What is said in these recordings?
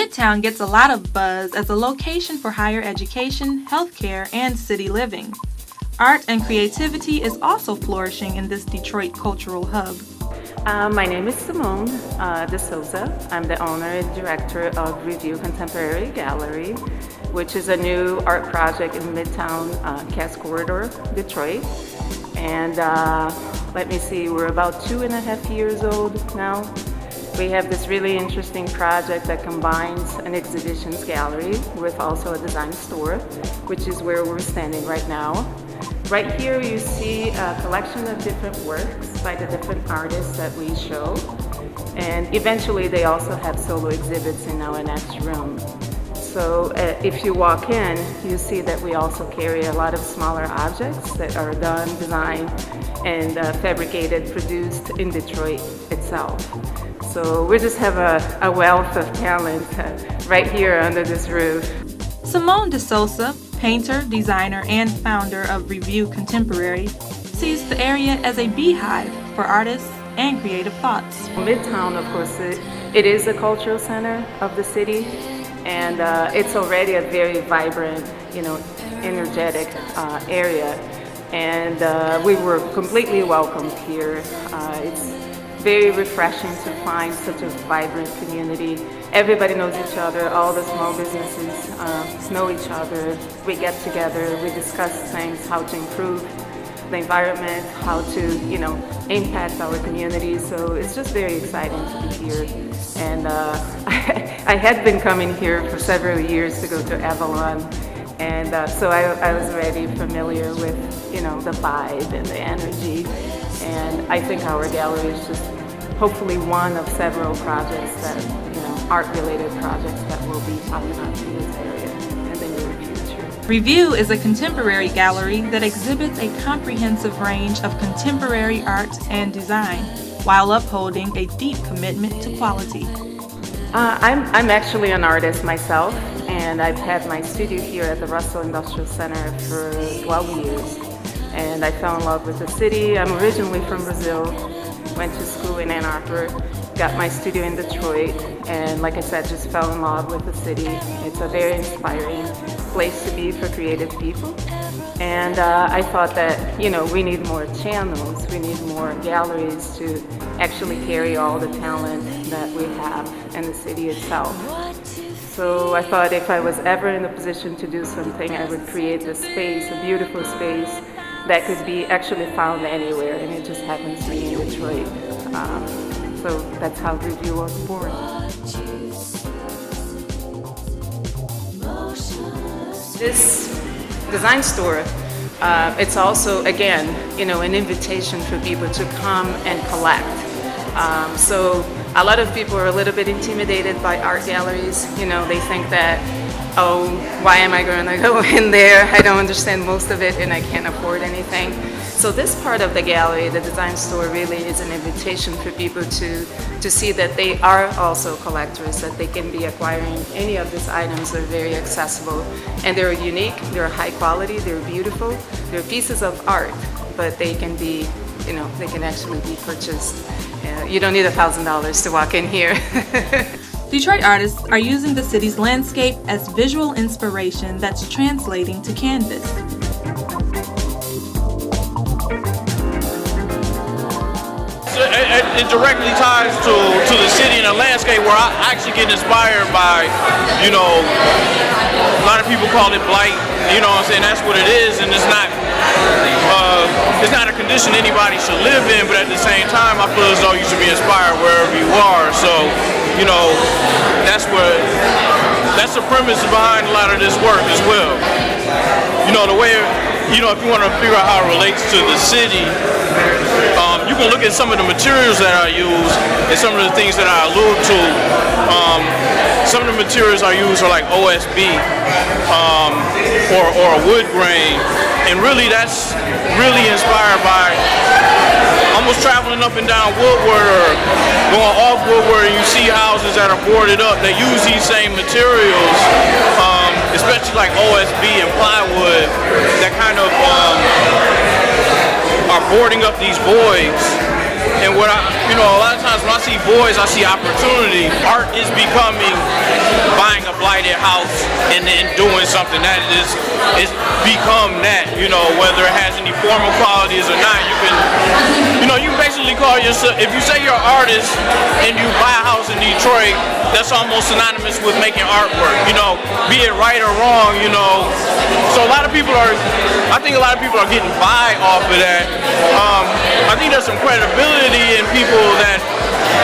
Midtown gets a lot of buzz as a location for higher education, healthcare, and city living. Art and creativity is also flourishing in this Detroit cultural hub. My name is Simone De Souza. I'm the owner and director of Review Contemporary Gallery, which is a new art project in Midtown Cass Corridor, Detroit. And let me see, we're about 2.5 years old now. We have this really interesting project that combines an exhibitions gallery with also a design store, which is where we're standing right now. Right here you see a collection of different works by the different artists that we show. And eventually they also have solo exhibits in our next room. So if you walk in, you see that we also carry a lot of smaller objects that are done, designed, and fabricated, produced in Detroit itself. So we just have a wealth of talent right here under this roof. Simone De Souza, painter, designer, and founder of Review Contemporary, sees the area as a beehive for artists and creative thoughts. Midtown, of course, it is a cultural center of the city, and it's already a very vibrant, energetic area. And we were completely welcomed here. It's very refreshing to find such a vibrant community. Everybody knows each other, all the small businesses know each other. We get together, we discuss things, how to improve the environment, how to, impact our community. So it's just very exciting to be here. And I had been coming here for several years to go to Avalon. And so I was already familiar with, the vibe and the energy. And I think our gallery is just hopefully one of several projects that, art-related projects that will be popping up in this area in the near future. Review is a contemporary gallery that exhibits a comprehensive range of contemporary art and design, while upholding a deep commitment to quality. I'm actually an artist myself, and I've had my studio here at the Russell Industrial Center for 12 years. And I fell in love with the city. I'm originally from Brazil, went to school in Ann Arbor, got my studio in Detroit, and like I said, just fell in love with the city. It's a very inspiring place to be for creative people. And I thought that, we need more channels, we need more galleries to actually carry all the talent that we have in the city itself. So I thought if I was ever in a position to do something, I would create a space, a beautiful space that could be actually found anywhere, and it just happens to be in Detroit. So that's how Review was born. This design store, it's also, again, an invitation for people to come and collect. So a lot of people are a little bit intimidated by art galleries. They think that, oh, why am I going to go in there? I don't understand most of it and I can't afford anything. So this part of the gallery, the design store, really is an invitation for people to see that they are also collectors, that they can be acquiring any of these items. They're very accessible and they're unique, they're high quality, they're beautiful, they're pieces of art, but they can be, they can actually be purchased. You don't need $1,000 to walk in here. Detroit artists are using the city's landscape as visual inspiration that's translating to canvas. It directly ties to the city and the landscape, where I actually get inspired by, a lot of people call it blight, what I'm saying, that's what it is, and it's not a condition anybody should live in, but at the same time, I feel as though you should be inspired wherever you are. So, that's the premise behind a lot of this work as well. The way, if you want to figure out how it relates to the city, you can look at some of the materials that I use and some of the things that I allude to. Some of the materials I use are like OSB or a wood grain, and really that's really inspired by almost traveling up and down Woodward or going off Woodward, and you see houses that are boarded up that use these same materials, especially like OSB and plywood, that kind of are boarding up these voids. And what a lot of times when I see voids, I see opportunity. Art is becoming buying a blighted house and then doing something that is become that, you know, whether it has any formal qualities or not. You basically call yourself, if you say you're an artist and you buy a house in Detroit, that's almost synonymous with making artwork, you know, be it right or wrong, you know. So I think a lot of people are getting by off of that. I think there's some credibility in people that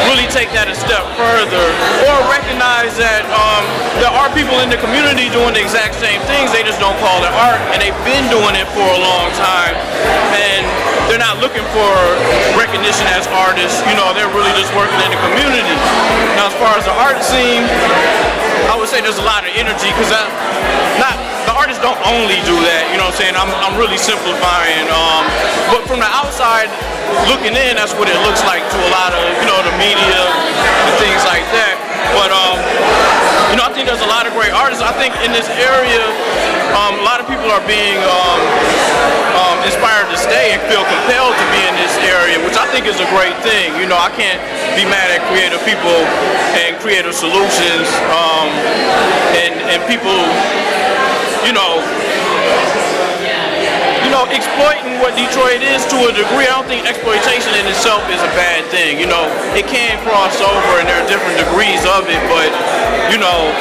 really take that a step further, or recognize that there are people in the community doing the exact same things, they just don't call it art, and they've been doing it for a long time, and they're not looking for recognition as artists, you know, they're really just working in the community. Now as far as the art scene, I would say there's a lot of energy, because the artists don't only do that, you know what I'm saying, I'm really simplifying, but from the outside looking in, that's what it looks like to a lot of, you know, the media and things like that. But you know, I think there's a lot of great artists. I think in this area, a lot of people are being inspired to stay and feel compelled to be in this area, which I think is a great thing. You know, I can't be mad at creative people and creative solutions, and people, you know, exploiting what Detroit is to a degree. I don't think exploitation in itself is a bad thing. You know, it can cross over and there are different degrees of it, but, you know,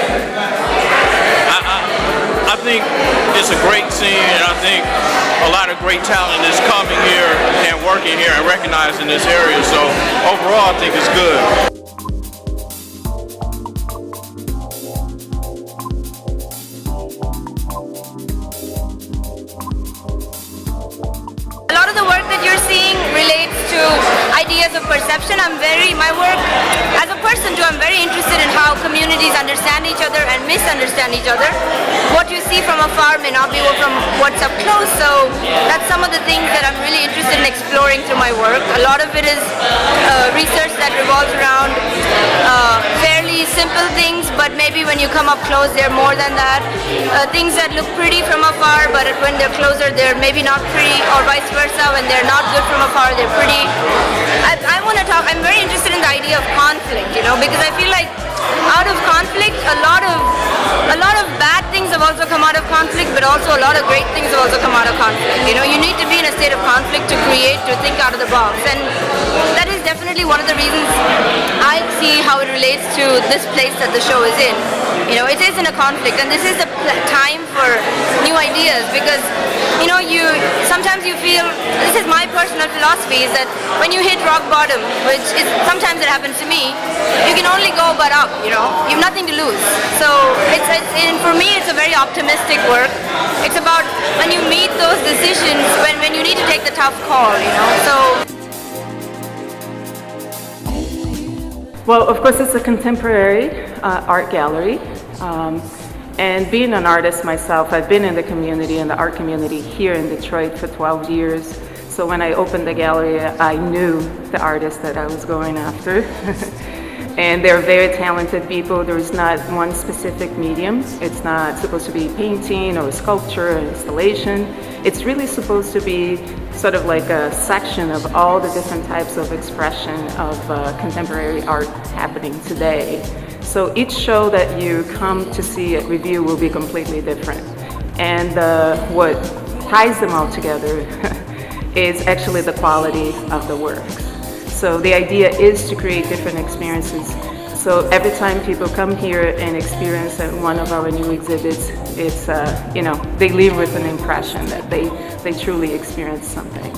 I think it's a great scene, and I think a lot of great talent is coming here and working here and recognized in this area. So overall, I think it's good. Ideas of perception. My work as a person too, I'm very interested in how communities understand each other and misunderstand each other. What you see from afar may not be from what's up close, so that's some of the things that I'm really interested in exploring through my work. A lot of it is research that revolves around fairly simple things, but maybe when you come up close they're more than that. Things that look pretty from afar, but when they're closer they're maybe not pretty, or vice versa. When they're not good from afar they're pretty. I want to talk, I'm very interested in the idea of conflict, you know, because I feel like out of conflict, a lot of bad things have also come out of conflict, but also a lot of great things have also come out of conflict. You know, you need to be in a state of conflict to create, to think out of the box, and that is definitely one of the reasons I see how it relates to this place that the show is in. You know, it is in a conflict, and this is the time for new ideas, because, you know, sometimes you feel, this is my personal philosophy, is that when you hit rock bottom, which is, sometimes it happens to me, you can only go but up, you know, you have nothing to lose. So and for me it's a very optimistic work. It's about when you meet those decisions, when you need to take the tough call, you know, so. Well, of course, it's a contemporary art gallery, and being an artist myself, I've been in the community, in the art community here in Detroit for 12 years. So when I opened the gallery, I knew the artists that I was going after. And they're very talented people. There's not one specific medium. It's not supposed to be painting or sculpture or installation. It's really supposed to be sort of like a section of all the different types of expression of contemporary art happening today. So each show that you come to see at Review will be completely different. And what ties them all together is actually the quality of the works. So the idea is to create different experiences. So every time people come here and experience one of our new exhibits, it's, you know, they leave with an impression that they truly experienced something.